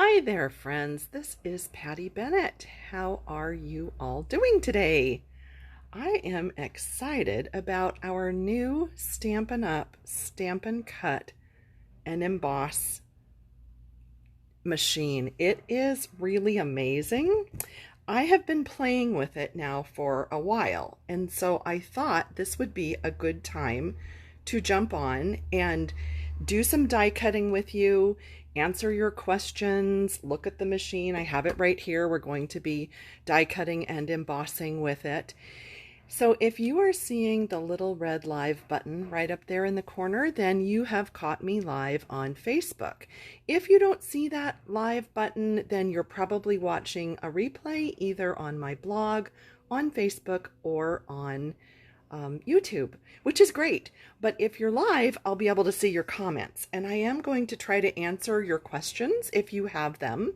Hi there, friends. This is Patty Bennett. How are you all doing today? I am excited about our new Stampin' Up, Stampin' Cut, and Emboss machine. It is really amazing. I have been playing with it now for a while, and so I thought this would be a good time to jump on and do some die cutting with you, answer your questions, look at the machine. I have it right here. We're going to be die cutting and embossing with it. So if you are seeing the little red live button right up there in the corner, then you have caught me live on Facebook. If you don't see that live button, then you're probably watching a replay either on my blog, on Facebook, or on YouTube, which is great. But if you're live, I'll be able to see your comments, and I am going to try to answer your questions if you have them.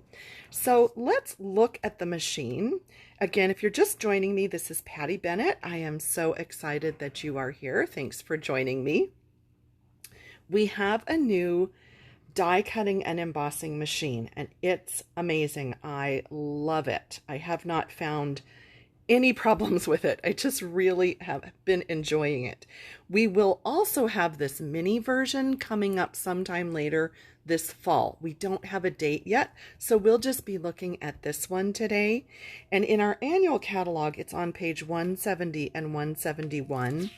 So let's look at the machine. Again, if you're just joining me, this is Patty Bennett. I am so excited that you are here. Thanks for joining me. We have a new die cutting and embossing machine, and it's amazing. I love it. I have not found any problems with it. I just really have been enjoying it. We will also have this mini version coming up sometime later this fall. We don't have a date yet, so we'll just be looking at this one today. And in our annual catalog, it's on page 170 and 171.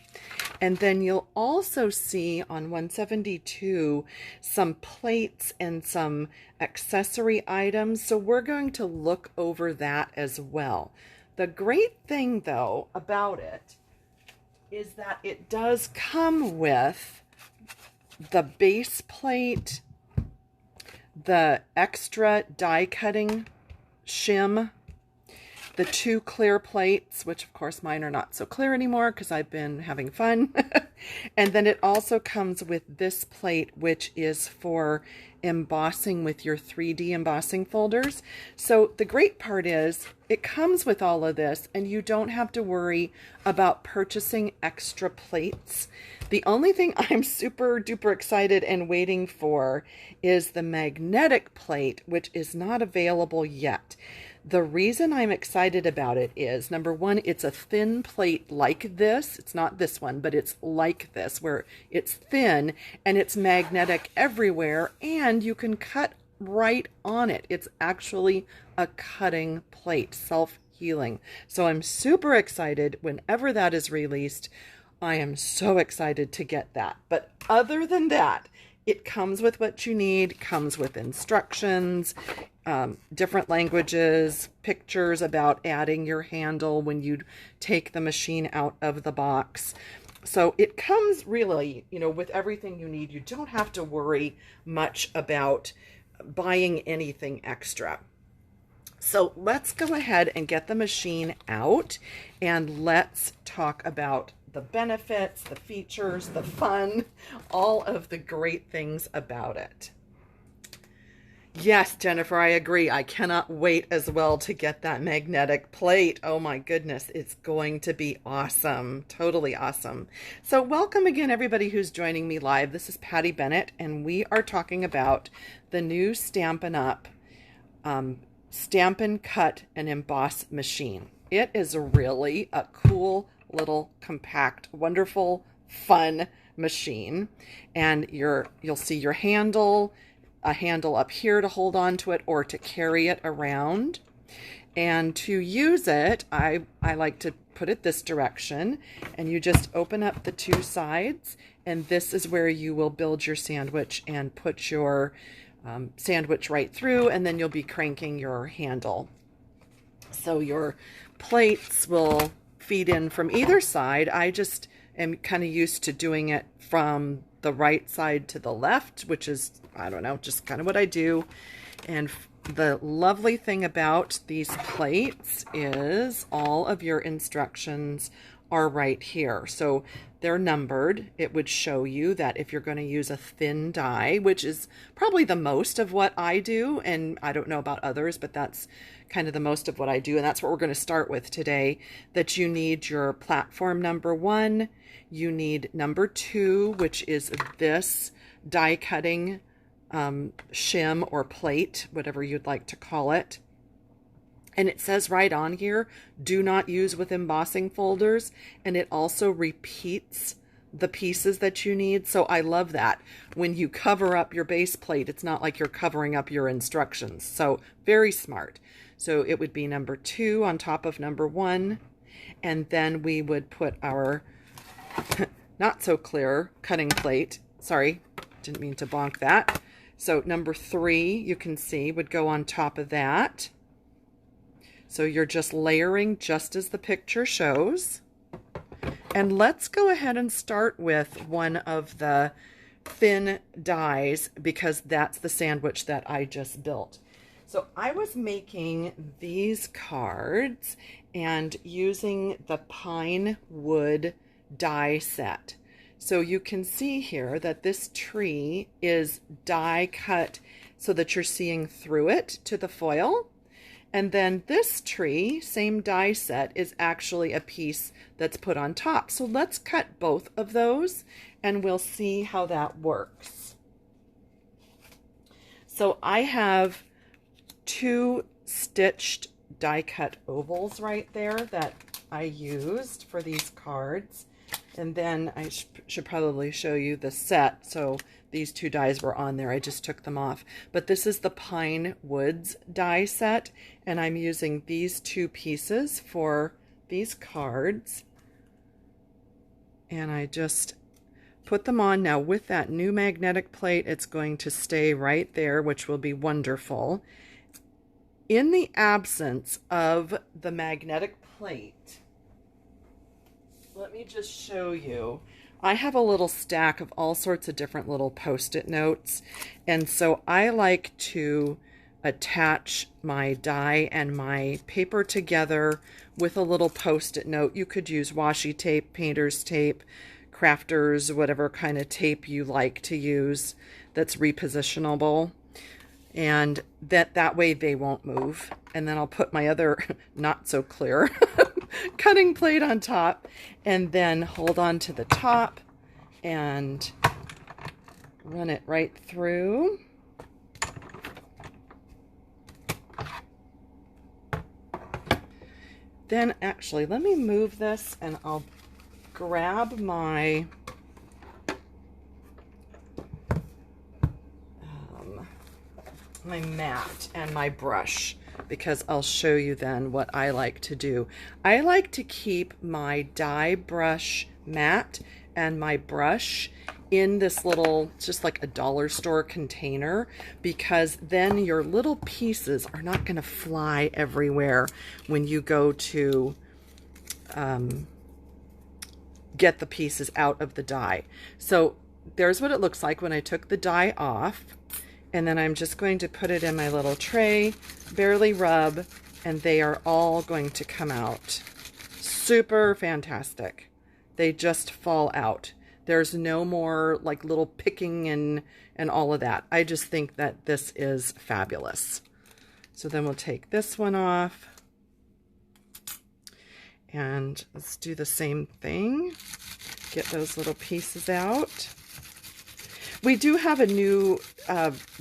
And then you'll also see on 172 some plates and some accessory items. So we're going to look over that as well. The great thing, though, about it is that it does come with the base plate, the extra die cutting shim, the two clear plates, which of course mine are not so clear anymore because I've been having fun. And then it also comes with this plate, which is for embossing with your 3D embossing folders. So the great part is it comes with all of this, and you don't have to worry about purchasing extra plates. The only thing I'm super duper excited and waiting for is the magnetic plate, which is not available yet. The reason I'm excited about it is, number one, it's a thin plate like this. It's not this one, but it's like this, where it's thin and it's magnetic everywhere, and you can cut right on it. It's actually a cutting plate, self-healing. So I'm super excited whenever that is released. I am so excited to get that. But other than that, it comes with what you need, comes with instructions, different languages, pictures about adding your handle when you take the machine out of the box. So it comes really, with everything you need. You don't have to worry much about buying anything extra. So let's go ahead and get the machine out, and let's talk about the benefits, the features, the fun, all of the great things about it. Yes, Jennifer, I agree. I cannot wait as well to get that magnetic plate. Oh my goodness, it's going to be awesome. Totally awesome. So welcome again, everybody who's joining me live. This is Patty Bennett, and we are talking about the new Stampin' Up Stampin' Cut and Emboss machine. It is really a cool little compact, wonderful, fun machine. And you'll see your handle, a handle up here to hold on to it or to carry it around. And to use it, I like to put it this direction, and you just open up the two sides, and this is where you will build your sandwich and put your sandwich right through, and then you'll be cranking your handle. So your plates will feed in from either side. I just am kind of used to doing it from the right side to the left, which is, I don't know, just kind of what I do. And the lovely thing about these plates is all of your instructions are right here. So they're numbered. It would show you that if you're going to use a thin die, which is probably the most of what I do, and I don't know about others, but that's kind of the most of what I do, and that's what we're going to start with today, that you need your platform number 1, you need number 2, which is this die cutting shim or plate, whatever you'd like to call it. And it says right on here, do not use with embossing folders. And it also repeats the pieces that you need. So I love that. When you cover up your base plate, it's not like you're covering up your instructions. So very smart. So it would be number 2 on top of number 1. And then we would put our not so clear cutting plate. Sorry, didn't mean to bonk that. So number 3, you can see, would go on top of that. So you're just layering just as the picture shows. And let's go ahead and start with one of the thin dies, because that's the sandwich that I just built. So I was making these cards and using the pine wood die set. So you can see here that this tree is die cut so that you're seeing through it to the foil. And then this tree, same die set, is actually a piece that's put on top. So let's cut both of those and we'll see how that works. So I have 2 stitched die cut ovals right there that I used for these cards. And then I should probably show you the set. So these 2 dies were on there. I just took them off. But this is the Pine Woods die set. And I'm using these 2 pieces for these cards. And I just put them on. Now with that new magnetic plate, it's going to stay right there, which will be wonderful. In the absence of the magnetic plate, let me just show you. I have a little stack of all sorts of different little Post-it notes. And so I like to attach my die and my paper together with a little Post-it note. You could use washi tape, painter's tape, crafters, whatever kind of tape you like to use that's repositionable. And that way they won't move. And then I'll put my other not so clear cutting plate on top and then hold on to the top and run it right through. Then actually, let me move this and I'll grab my mat and my brush, because I'll show you then what I like to do. I like to keep my die brush mat and my brush in this little, just like a dollar store container, because then your little pieces are not going to fly everywhere when you go to get the pieces out of the die. So there's what it looks like when I took the die off. And then I'm just going to put it in my little tray, barely rub, and they are all going to come out. Super fantastic. They just fall out. There's no more like little picking and all of that. I just think that this is fabulous. So then we'll take this one off. And let's do the same thing. Get those little pieces out. We do have a new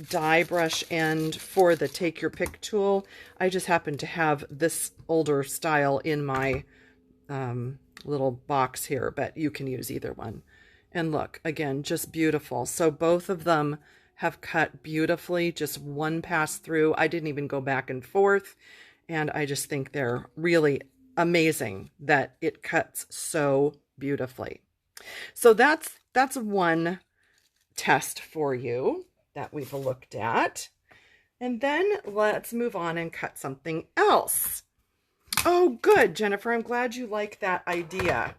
die brush end for the Take Your Pick tool. I just happen to have this older style in my little box here, but you can use either one. And look, again, just beautiful. So both of them have cut beautifully, just one pass through. I didn't even go back and forth, and I just think they're really amazing that it cuts so beautifully. So that's one test for you that we've looked at. And then let's move on and cut something else. Oh, good, Jennifer. I'm glad you like that idea.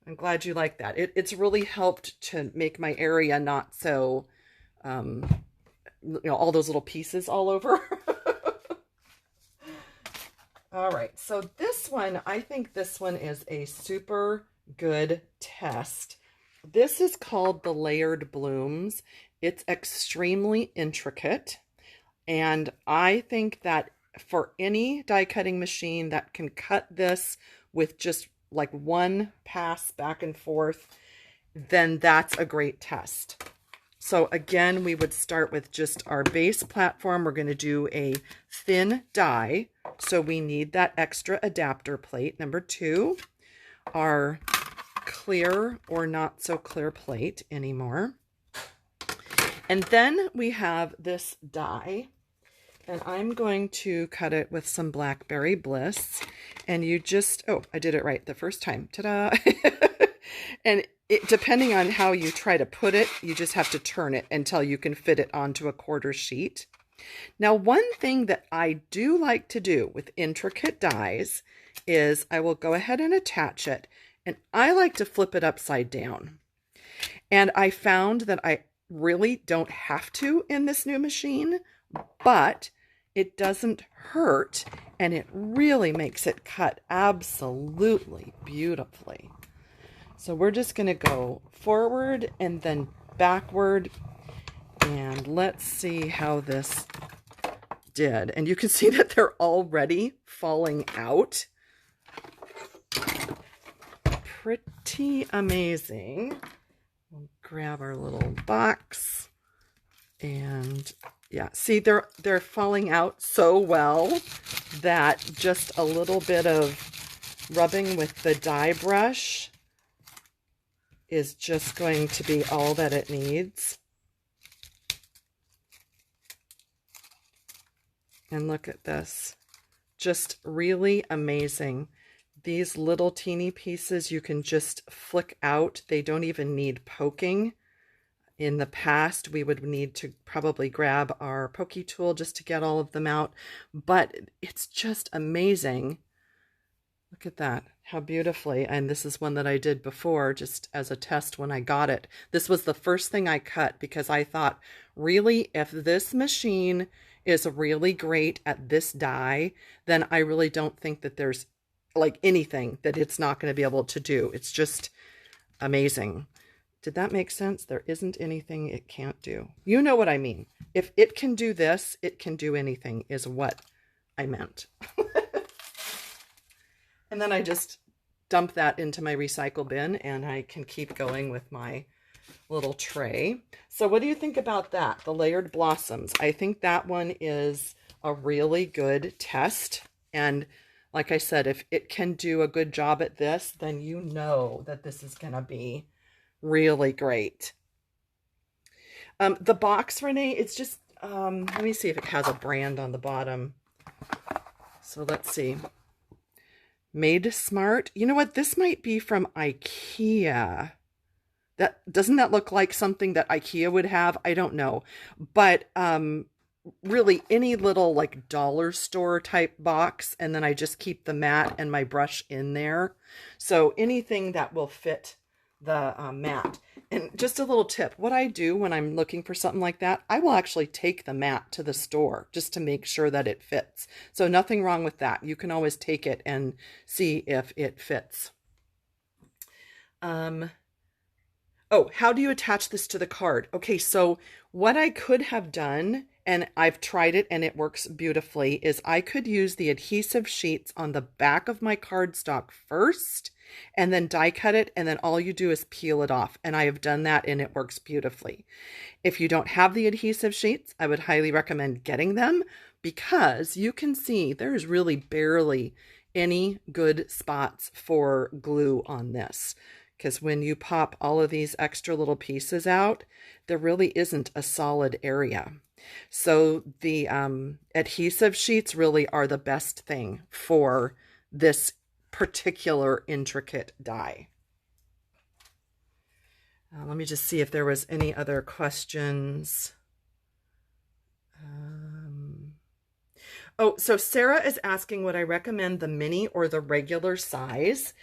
I'm glad you like that. It's really helped to make my area not so, all those little pieces all over. All right, so this one, I think this one is a super good test. This is called the Layered Blooms. It's extremely intricate, and I think that for any die cutting machine that can cut this with just like one pass back and forth, then that's a great test. So again, we would start with just our base platform. We're going to do a thin die. So we need that extra adapter plate. Number 2, our clear or not so clear plate anymore. And then we have this die, and I'm going to cut it with some Blackberry Bliss. And you just, oh, I did it right the first time. Ta-da! And depending on how you try to put it, you just have to turn it until you can fit it onto a quarter sheet. Now, one thing that I do like to do with intricate dies is I will go ahead and attach it, and I like to flip it upside down. And I found that I really don't have to in this new machine, but it doesn't hurt, and it really makes it cut absolutely beautifully. So we're just going to go forward and then backward, and let's see how this did. And you can see that they're already falling out. Pretty amazing. We'll grab our little box, and yeah, see, they're falling out so well that just a little bit of rubbing with the die brush is just going to be all that it needs. And look at this. Just really amazing. These little teeny pieces you can just flick out. They don't even need poking. In the past, we would need to probably grab our pokey tool just to get all of them out. But it's just amazing. Look at that, how beautifully. And this is one that I did before just as a test when I got it. This was the first thing I cut because I thought, really, if this machine is really great at this die, then I really don't think that there's like anything that it's not going to be able to do. It's just amazing. Did that make sense? There isn't anything it can't do. You know what I mean. If it can do this, it can do anything is what I meant. And then I just dump that into my recycle bin, and I can keep going with my little tray. So what do you think about that? The layered blossoms. I think that one is a really good test. And like I said, if it can do a good job at this, then you know that this is going to be really great. The box, Renee, it's just, let me see if it has a brand on the bottom. So let's see. Made Smart. You know what? This might be from IKEA. Doesn't that look like something that IKEA would have? I don't know. But really any little like dollar store type box, and then I just keep the mat and my brush in there. So anything that will fit the mat. And just a little tip, what I do when I'm looking for something like that, I will actually take the mat to the store just to make sure that it fits. So nothing wrong with that. You can always take it and see if it fits. Oh, how do you attach this to the card? Okay, so what I could have done, and I've tried it and it works beautifully, is I could use the adhesive sheets on the back of my cardstock first and then die cut it, and then all you do is peel it off. And I have done that and it works beautifully. If you don't have the adhesive sheets, I would highly recommend getting them, because you can see there's really barely any good spots for glue on this. Because when you pop all of these extra little pieces out, there really isn't a solid area. So the adhesive sheets really are the best thing for this particular intricate die. Let me just see if there was any other questions. Oh, so Sarah is asking, would I recommend the mini or the regular size?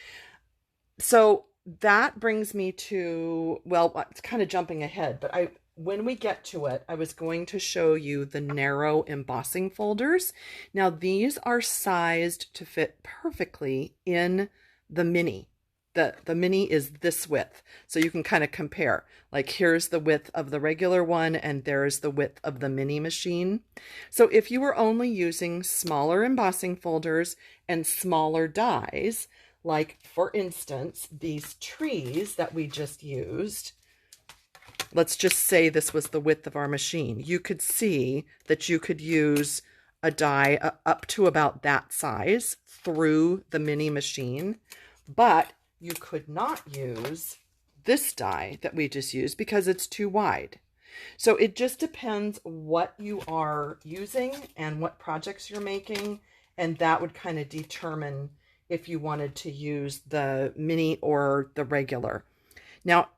So that brings me to, well, it's kind of jumping ahead, but when we get to it, I was going to show you the narrow embossing folders. Now these are sized to fit perfectly in the mini. The mini is this width, so you can kind of compare. Like here's the width of the regular one, and there's the width of the mini machine. So if you were only using smaller embossing folders and smaller dies, like for instance, these trees that we just used, let's just say this was the width of our machine. You could see that you could use a die up to about that size through the mini machine, but you could not use this die that we just used because it's too wide. So it just depends what you are using and what projects you're making, and that would kind of determine if you wanted to use the mini or the regular. Now,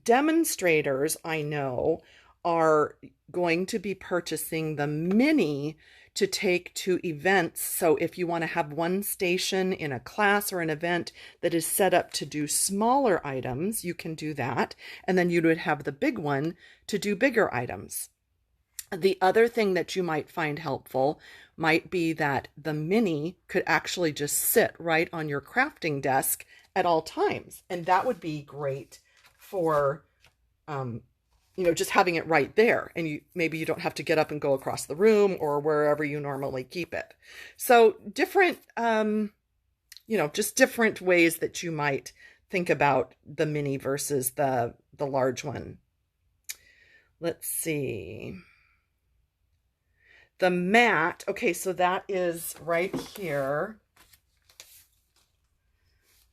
demonstrators, I know, are going to be purchasing the mini to take to events. So if you want to have one station in a class or an event that is set up to do smaller items, you can do that. And then you would have the big one to do bigger items. The other thing that you might find helpful might be that the mini could actually just sit right on your crafting desk at all times. And that would be great for, just having it right there, and maybe you don't have to get up and go across the room or wherever you normally keep it. So different, just different ways that you might think about the mini versus the large one. Let's see. The mat. Okay, so that is right here.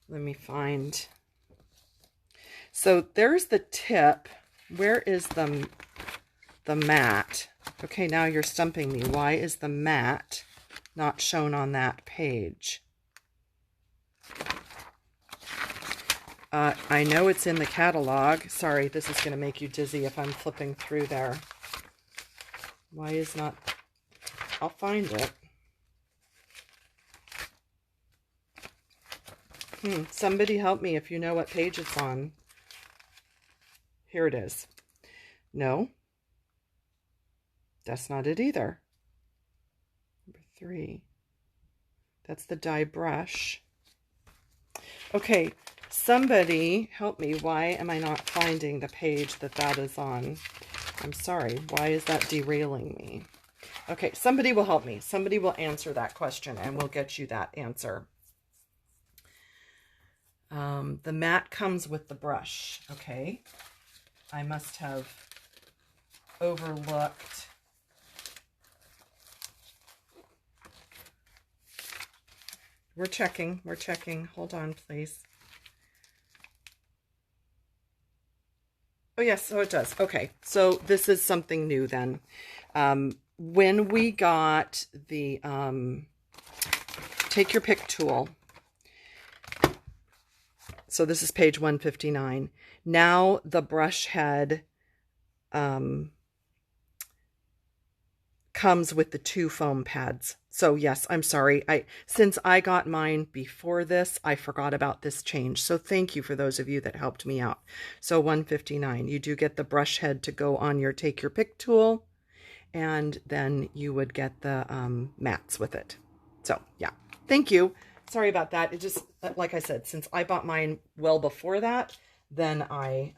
Let me find. So there's the tip. Where is the mat? Okay, now you're stumping me. Why is the mat not shown on that page? I know it's in the catalog. Sorry, this is going to make you dizzy if I'm flipping through there. Why is not... I'll find it. Somebody help me if you know what page it's on. Here it is. No, that's not it either. Number 3. That's the die brush. Okay, somebody help me. Why am I not finding the page that is on? I'm sorry. Why is that derailing me? Okay, somebody will help me. Somebody will answer that question and we'll get you that answer. The mat comes with the brush. Okay. I must have overlooked. We're checking. Hold on, please. Oh, yes, so it does. Okay, so this is something new then. When we got the Take Your Pick tool, so this is page 159. Now the brush head comes with the 2 foam pads. So yes, I'm sorry. Since I got mine before this, I forgot about this change. So thank you for those of you that helped me out. So 159, you do get the brush head to go on your Take Your Pick tool, and then you would get the mats with it. So yeah, thank you. Sorry about that. It just, like I said, since I bought mine well before that, then I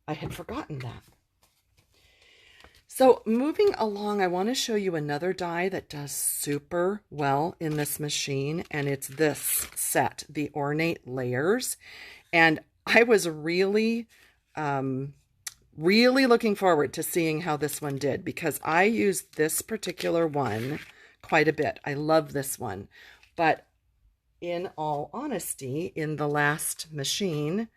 had forgotten that. So moving along, I want to show you another die that does super well in this machine, and it's this set, the Ornate Layers. And I was really looking forward to seeing how this one did, because I used this particular one quite a bit. I love this one. But in all honesty, in the last machine,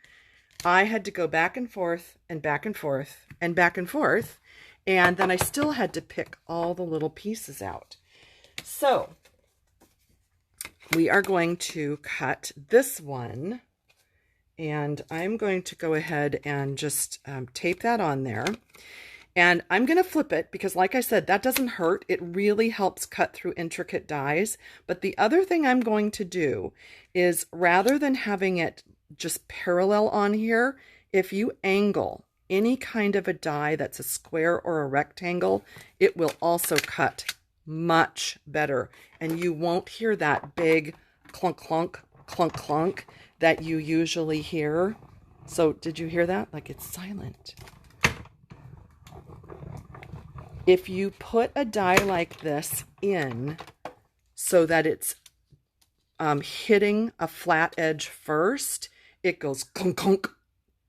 I had to go back and forth and back and forth and back and forth, and then I still had to pick all the little pieces out. So we are going to cut this one, and I'm going to go ahead and just tape that on there. And I'm going to flip it because, like I said, that doesn't hurt. It really helps cut through intricate dies. But the other thing I'm going to do is, rather than having it just parallel on here, if you angle any kind of a die that's a square or a rectangle, it will also cut much better. And you won't hear that big clunk, clunk, clunk, clunk that you usually hear. So did you hear that? Like, it's silent. If you put a die like this in so that it's hitting a flat edge first, it goes clunk, clunk,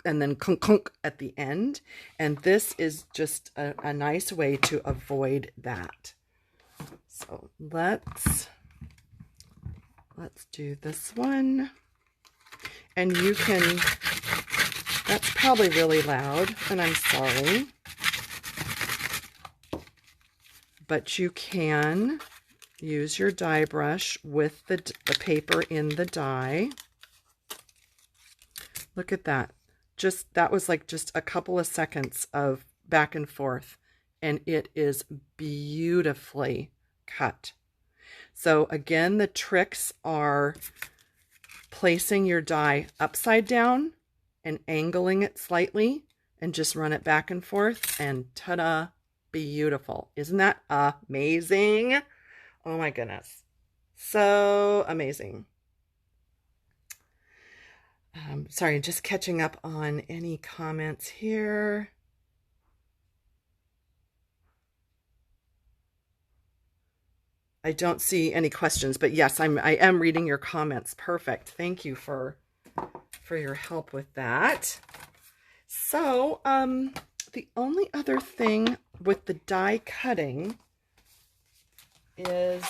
and then clunk clunk at the end. And this is just a nice way to avoid that. So let's do this one. And you can, that's probably really loud, and I'm sorry. But you can use your die brush with the paper in the die. Look at that. That was like just a couple of seconds of back and forth, and it is beautifully cut. So again, the tricks are placing your die upside down and angling it slightly and just run it back and forth, and ta-da, beautiful. Isn't that amazing? Oh my goodness. So amazing. Sorry, just catching up on any comments here. I don't see any questions, but yes, I am reading your comments. Perfect. Thank you for your help with that. So, the only other thing with the die cutting is,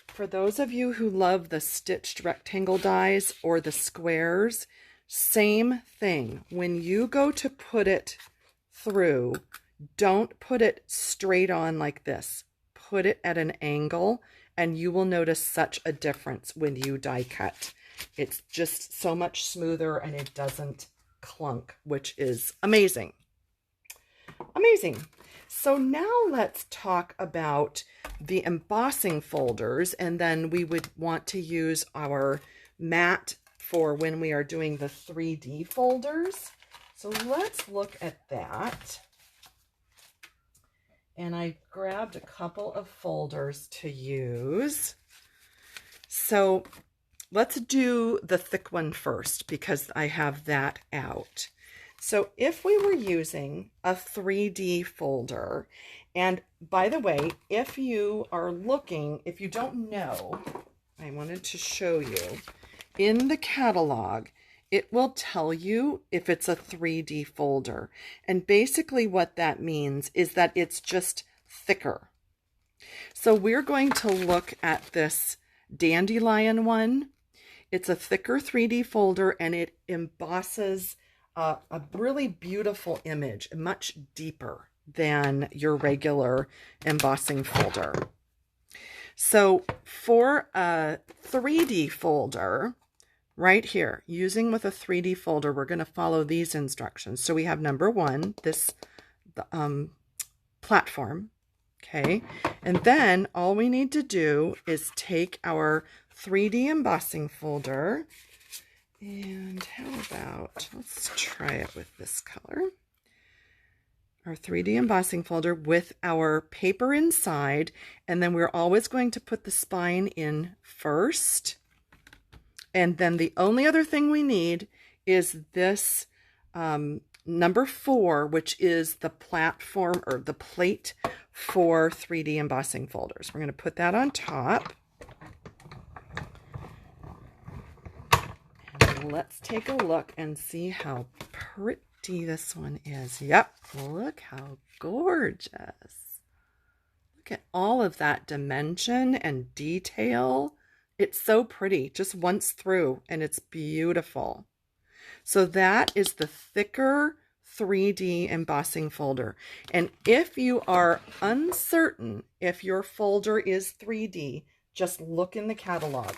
for those of you who love the stitched rectangle dies or the squares, same thing. When you go to put it through, don't put it straight on like this. Put it at an angle, and you will notice such a difference when you die cut. It's just so much smoother, and it doesn't clunk, which is amazing. Amazing. So now let's talk about the embossing folders, and then we would want to use our mat for when we are doing the 3D folders. So let's look at that. And I grabbed a couple of folders to use. So let's do the thick one first, because I have that out. So if we were using a 3D folder, and by the way, if you are looking, if you don't know, I wanted to show you, in the catalog, it will tell you if it's a 3D folder. And basically what that means is that it's just thicker. So we're going to look at this dandelion one. It's a thicker 3D folder, and it embosses a really beautiful image, much deeper than your regular embossing folder. So for a 3D folder, right here, using with a 3D folder, we're going to follow these instructions. So we have number one, this platform, okay? And then all we need to do is take our 3D embossing folder, and how about, let's try it with this color. Our 3D embossing folder with our paper inside, and then we're always going to put the spine in first. And then the only other thing we need is this number 4, which is the platform or the plate for 3D embossing folders. We're going to put that on top. And let's take a look and see how pretty this one is. Yep, look how gorgeous. Look at all of that dimension and detail. It's so pretty, just once through, and it's beautiful. So that is the thicker 3D embossing folder. And if you are uncertain if your folder is 3D, just look in the catalog.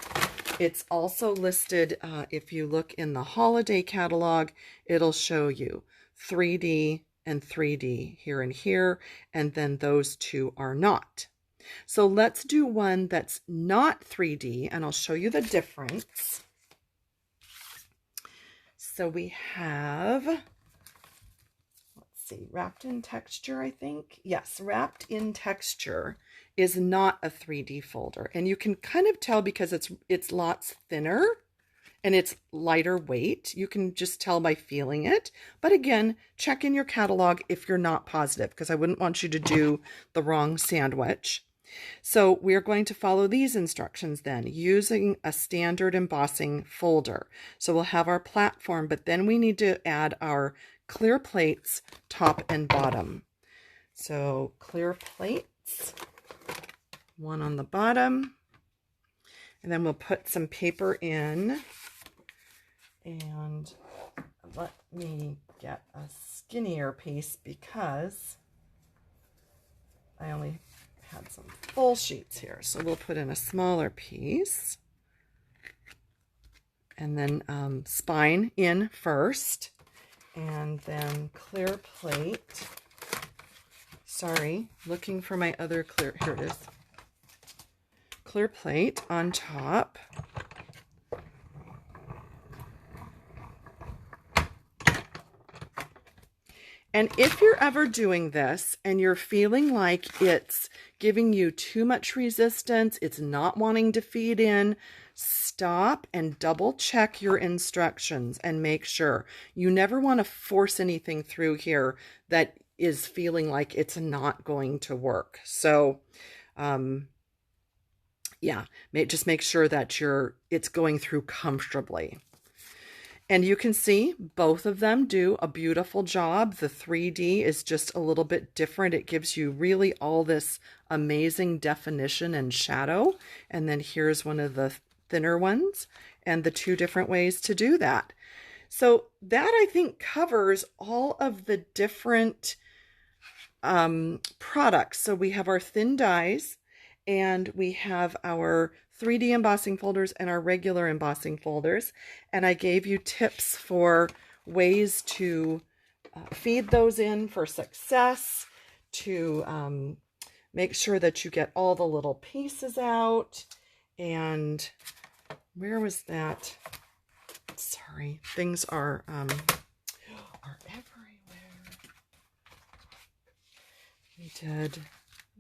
It's also listed, if you look in the holiday catalog, it'll show you 3D and 3D here and here, and then those two are not. So let's do one that's not 3D, and I'll show you the difference. So we have, let's see, wrapped in texture, I think. Yes, wrapped in texture is not a 3D folder. And you can kind of tell because it's lots thinner and it's lighter weight. You can just tell by feeling it. But again, check in your catalog if you're not positive, because I wouldn't want you to do the wrong sandwich. So we're going to follow these instructions then using a standard embossing folder. So we'll have our platform, but then we need to add our clear plates top and bottom. So clear plates, one on the bottom, and then we'll put some paper in. And let me get a skinnier piece because I only had some full sheets here. So we'll put in a smaller piece. And then spine in first. And then clear plate. Sorry, looking for my other clear. Here it is. Clear plate on top. And if you're ever doing this and you're feeling like it's giving you too much resistance, it's not wanting to feed in, stop and double check your instructions and make sure. You never want to force anything through here that is feeling like it's not going to work. So, yeah, just make sure that it's going through comfortably. And you can see both of them do a beautiful job. The 3D is just a little bit different. It gives you really all this amazing definition and shadow. And then here's one of the thinner ones and the two different ways to do that. So that I think covers all of the different products. So we have our thin dies and we have our 3D embossing folders and our regular embossing folders. And I gave you tips for ways to feed those in for success, to make sure that you get all the little pieces out. And where was that? Sorry, things are everywhere.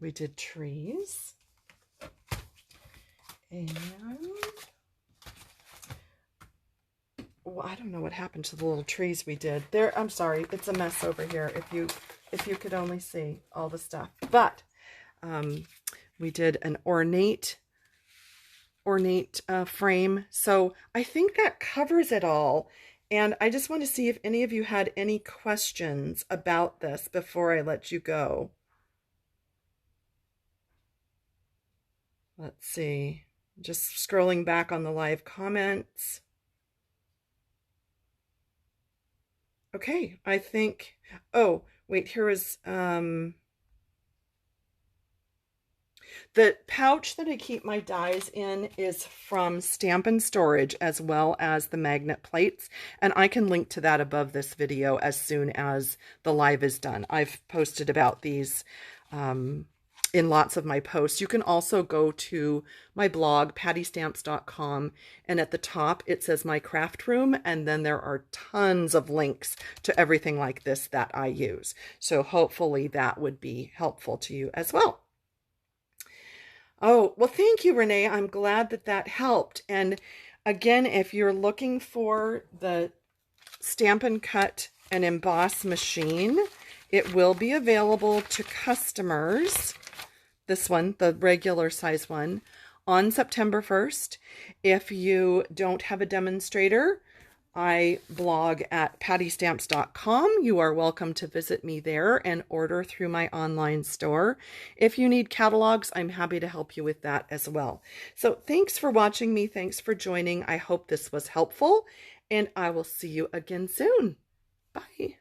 We did trees. And well, I don't know what happened to the little trees we did there. I'm sorry, it's a mess over here. If you could only see all the stuff. But we did an ornate frame. So I think that covers it all. And I just want to see if any of you had any questions about this before I let you go. Let's see. Just scrolling back on the live comments. Okay, I think, oh, wait, here is, the pouch that I keep my dies in is from Stampin' Storage, as well as the magnet plates, and I can link to that above this video as soon as the live is done. I've posted about these in lots of my posts. You can also go to my blog, pattystamps.com, and at the top it says My Craft Room, and then there are tons of links to everything like this that I use. So hopefully that would be helpful to you as well. Oh, well, thank you, Renee. I'm glad that that helped. And again, if you're looking for the Stampin' Cut and Emboss Machine, it will be available to customers, this one, the regular size one, on September 1st. If you don't have a demonstrator, I blog at pattystamps.com. You are welcome to visit me there and order through my online store. If you need catalogs, I'm happy to help you with that as well. So thanks for watching me. Thanks for joining. I hope this was helpful, and I will see you again soon. Bye.